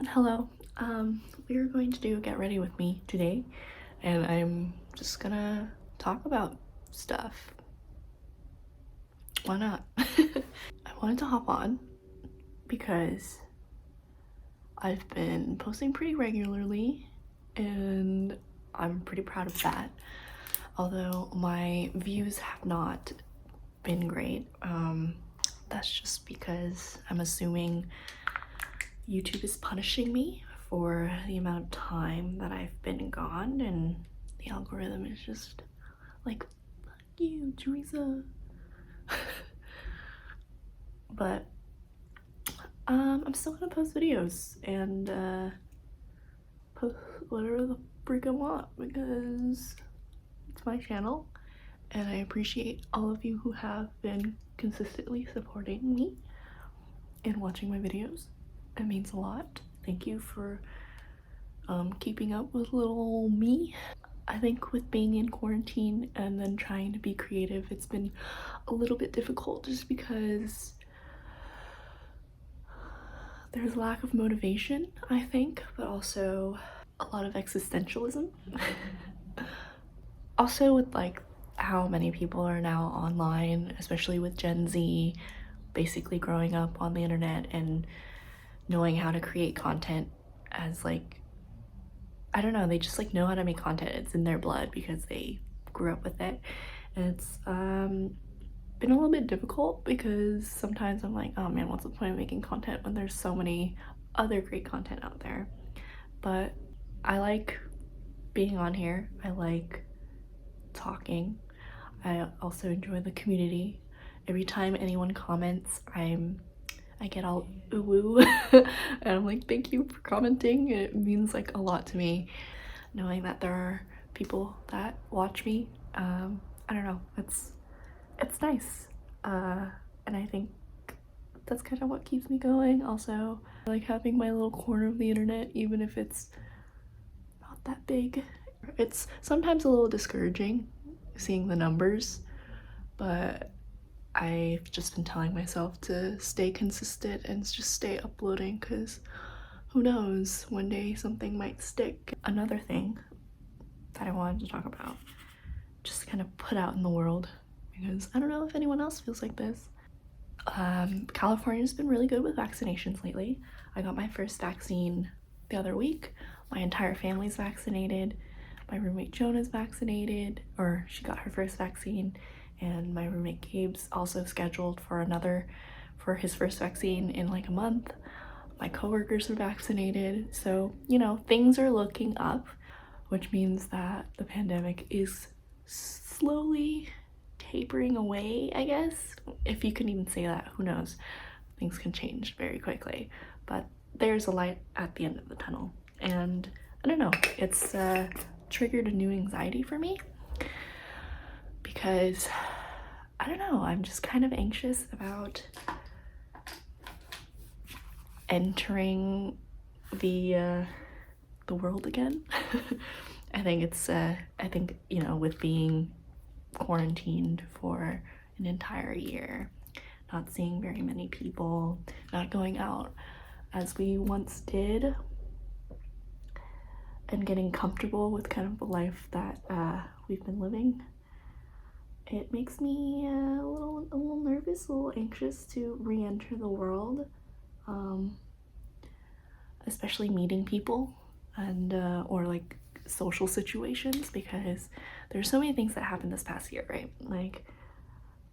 Hello. We are going to do Get Ready With Me today, and I'm just gonna talk about stuff. Why not? I wanted to hop on because I've been posting pretty regularly, and I'm pretty proud of that. Although my views have not been great. That's just because I'm assuming YouTube is punishing me for the amount of time that I've been gone, and the algorithm is just like, fuck you, Theresa. But I'm still gonna post videos and post whatever the freak I want because it's my channel, and I appreciate all of you who have been consistently supporting me and watching my videos. It means a lot. Thank you for keeping up with little me. I think with being in quarantine and then trying to be creative, it's been a little bit difficult just because there's lack of motivation, I think, but also a lot of existentialism. Also with like how many people are now online, especially with Gen Z, basically growing up on the internet and knowing how to create content as like, I don't know, they just like know how to make content. It's in their blood because they grew up with it. And it's been a little bit difficult because sometimes I'm like, oh man, what's the point of making content when there's so many other great content out there? But I like being on here. I like talking. I also enjoy the community. Every time anyone comments, I get all ooh and I'm like, thank you for commenting. It means like a lot to me knowing that there are people that watch me. I don't know, it's nice, and I think that's kind of what keeps me going. Also, I like having my little corner of the internet, even if it's not that big. It's sometimes a little discouraging seeing the numbers, but I've just been telling myself to stay consistent and just stay uploading because who knows, one day something might stick. Another thing that I wanted to talk about, just kind of put out in the world, because I don't know if anyone else feels like this. California's been really good with vaccinations lately. I got my first vaccine the other week. My entire family's vaccinated. My roommate Jonah's vaccinated, or she got her first vaccine, and my roommate Gabe's also scheduled for his first vaccine in like a month. My coworkers are vaccinated, so you know, things are looking up, which means that the pandemic is slowly tapering away, I guess. If you can even say that, who knows? Things can change very quickly, but there's a light at the end of the tunnel, and I don't know, it's triggered a new anxiety for me because I don't know, I'm just kind of anxious about entering the world again. I think, you know, with being quarantined for an entire year, not seeing very many people, not going out as we once did, and getting comfortable with kind of the life that we've been living, it makes me a little nervous, a little anxious to re-enter the world, especially meeting people and or like social situations, because there's so many things that happened this past year, right? Like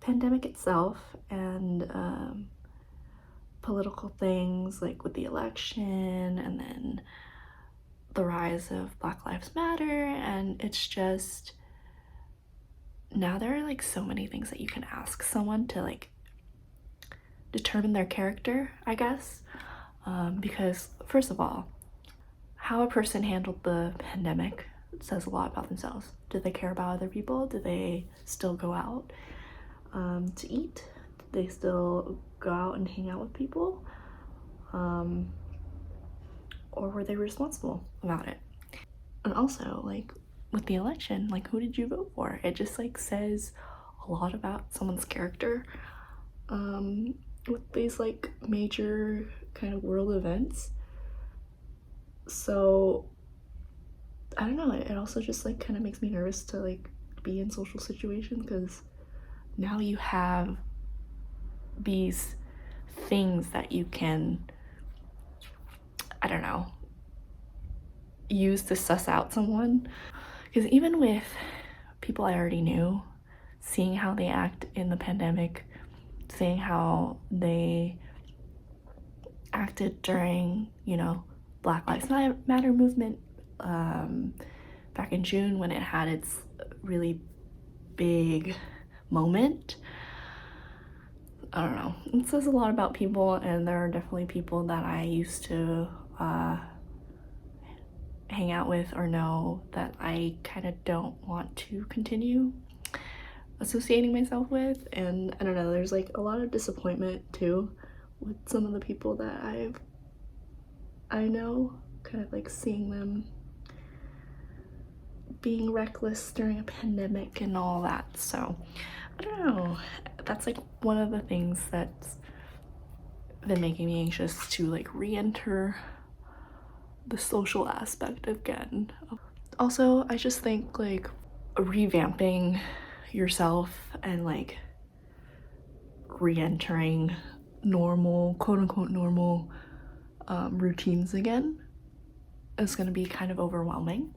pandemic itself and political things like with the election, and then the rise of Black Lives Matter, and it's just, now there are like so many things that you can ask someone to like determine their character, I guess, because first of all, how a person handled the pandemic says a lot about themselves. Do they care about other people? Do they still go out to eat? Do they still go out and hang out with people? Or were they responsible about it? And also, like, with the election, like, who did you vote for? It just like says a lot about someone's character. With these like major kind of world events, So I don't know, it also just like kind of makes me nervous to like be in social situations, because now you have these things that you can, I don't know, use to suss out someone. Because even with people I already knew, seeing how they act in the pandemic, seeing how they acted during, you know, Black Lives Matter movement back in June when it had its really big moment. I don't know, it says a lot about people, and there are definitely people that I used to hang out with or know that I kind of don't want to continue associating myself with. And I don't know, there's like a lot of disappointment too with some of the people that I know, kind of like seeing them being reckless during a pandemic and all that. So I don't know, that's like one of the things that's been making me anxious to like re-enter the social aspect again. Also, I just think like revamping yourself and like re-entering normal, quote-unquote normal routines again is going to be kind of overwhelming,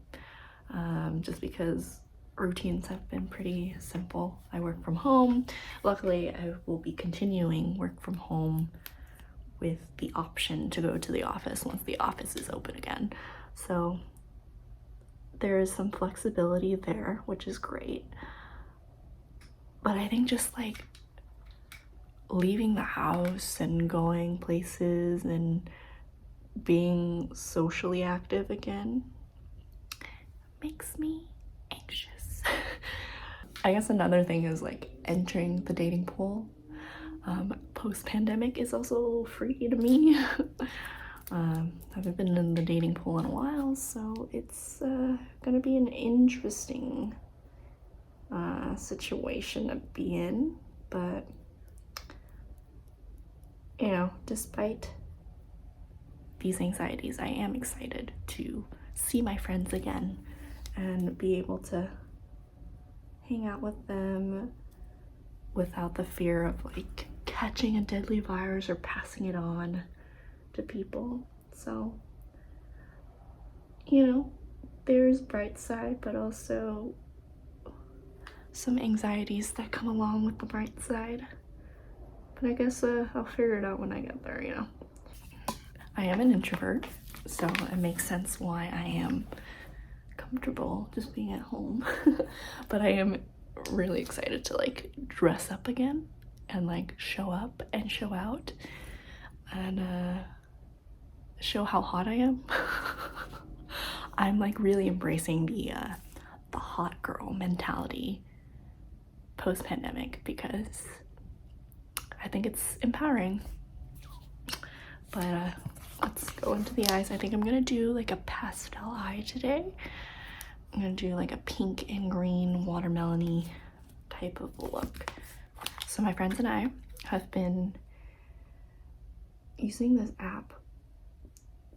just because routines have been pretty simple. I work from home. Luckily, I will be continuing work from home with the option to go to the office once the office is open again. So there is some flexibility there, which is great. But I think just like leaving the house and going places and being socially active again makes me anxious. I guess another thing is like entering the dating pool post-pandemic is also freaky to me. I haven't been in the dating pool in a while, so it's gonna be an interesting situation to be in. But you know, despite these anxieties, I am excited to see my friends again and be able to hang out with them without the fear of like catching a deadly virus or passing it on to people. So, you know, there's bright side, but also some anxieties that come along with the bright side. But I guess I'll figure it out when I get there, you know. I am an introvert, so it makes sense why I am comfortable just being at home. But I am really excited to like dress up again and like show up and show out and show how hot I am. I'm like really embracing the hot girl mentality post-pandemic because I think it's empowering. But let's go into the eyes. I think I'm gonna do like a pastel eye today. I'm gonna do like a pink and green watermelon-y type of look. So my friends and I have been using this app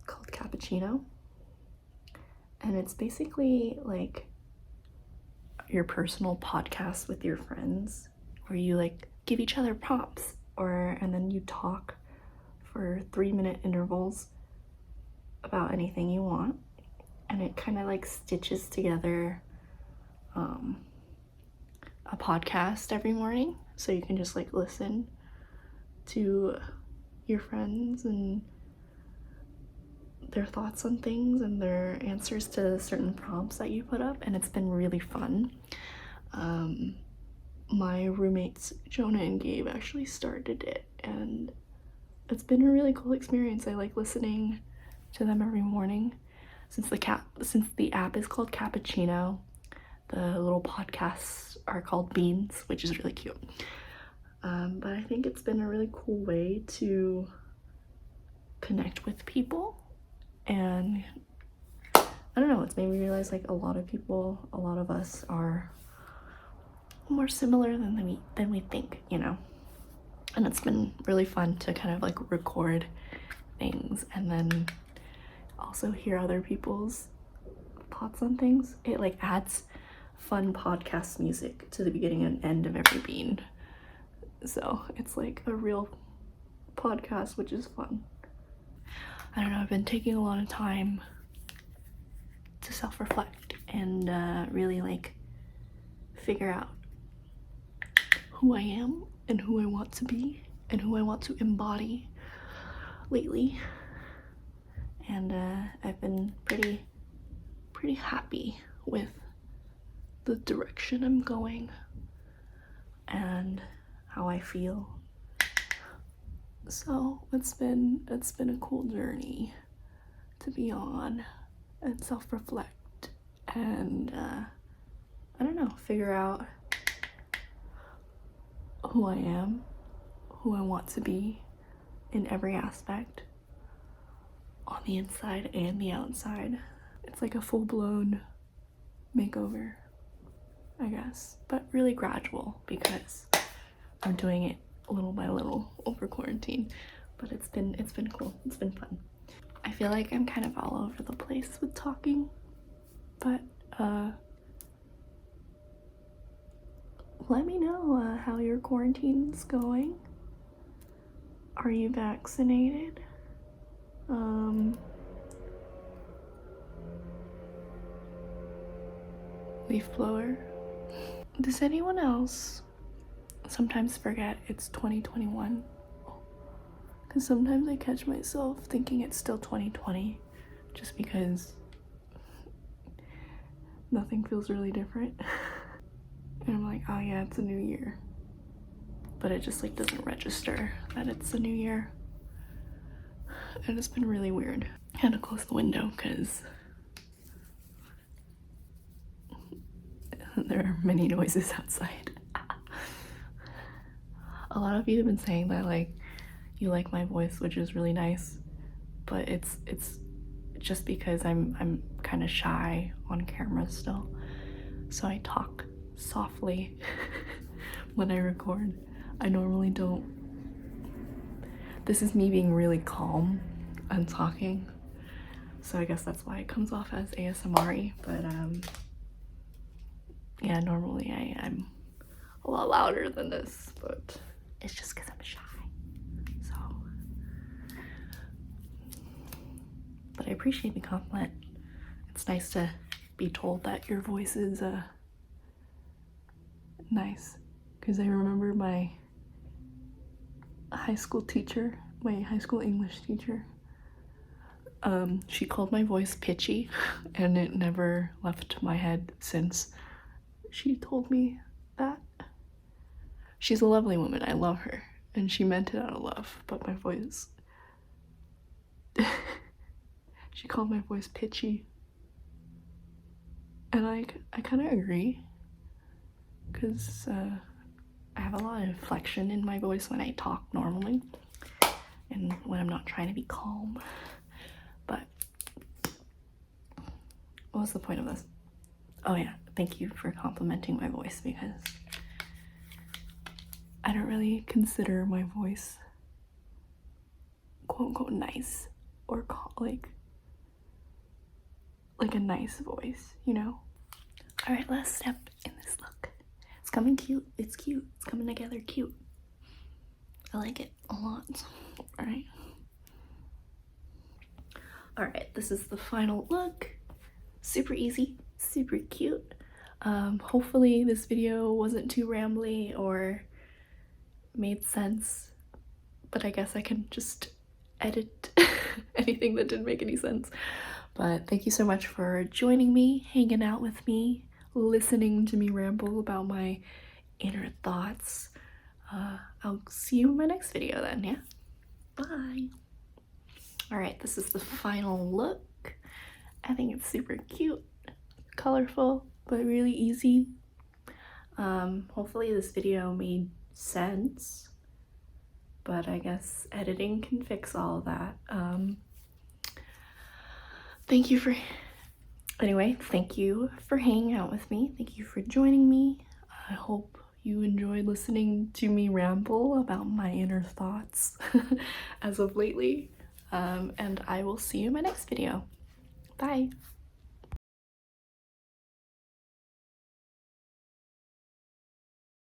called Cappuccino, and it's basically like your personal podcast with your friends where you like give each other prompts and then you talk for 3-minute intervals about anything you want, and it kind of like stitches together a podcast every morning, so you can just like listen to your friends and their thoughts on things and their answers to certain prompts that you put up, and it's been really fun. My roommates Jonah and Gabe actually started it, and it's been a really cool experience. I like listening to them every morning. Since the app is called Cappuccino, the little podcasts are called Beans, which is really cute. But I think it's been a really cool way to connect with people, and I don't know, it's made me realize like a lot of us are more similar than we think, you know. And it's been really fun to kind of like record things and then also hear other people's thoughts on things. It like adds fun podcast music to the beginning and end of every bean. So it's like a real podcast, which is fun. I don't know, I've been taking a lot of time to self-reflect and really like figure out who I am and who I want to be and who I want to embody lately. And I've been pretty happy with the direction I'm going and how I feel. So it's been a cool journey to be on and self-reflect and I don't know, figure out who I am, who I want to be in every aspect, on the inside and the outside. It's like a full-blown makeover, I guess, but really gradual because I'm doing it little by little over quarantine. But it's been cool. It's been fun. I feel like I'm kind of all over the place with talking, but let me know how your quarantine's going. Are you vaccinated? Leaf blower. Does anyone else sometimes forget it's 2021? Because sometimes I catch myself thinking it's still 2020 just because nothing feels really different. And I'm like, oh yeah, it's a new year. But it just like doesn't register that it's a new year. And it's been really weird. I had to close the window because there are many noises outside. A lot of you have been saying that like you like my voice, which is really nice, but it's just because I'm kind of shy on camera still, so I talk softly when I record. I normally don't. This is me being really calm and talking, so I guess that's why it comes off as ASMR-y, but yeah, normally I'm a lot louder than this, but it's just because I'm shy. So, but I appreciate the compliment. It's nice to be told that your voice is nice, because I remember my high school teacher, my high school English teacher, she called my voice pitchy, and it never left my head since she told me that. She's a lovely woman, I love her, and she meant it out of love, but my voice, she called my voice pitchy, and I kind of agree, because I have a lot of inflection in my voice when I talk normally, and when I'm not trying to be calm. But what was the point of this? Oh yeah, thank you for complimenting my voice, because I don't really consider my voice quote unquote nice, or like a nice voice, you know? All right, last step in this look. It's coming cute. It's cute. It's coming together cute. I like it a lot. All right. All right, this is the final look. Super easy, super cute. Hopefully this video wasn't too rambly or made sense, but I guess I can just edit anything that didn't make any sense. But thank you so much for joining me, hanging out with me, listening to me ramble about my inner thoughts. I'll see you in my next video then, yeah? Bye! Alright, this is the final look. I think it's super cute, colorful, but really easy. Hopefully this video made sense, but I guess editing can fix all of that. Thank you for hanging out with me. Thank you for joining me. I hope you enjoyed listening to me ramble about my inner thoughts as of lately. And I will see you in my next video. Bye.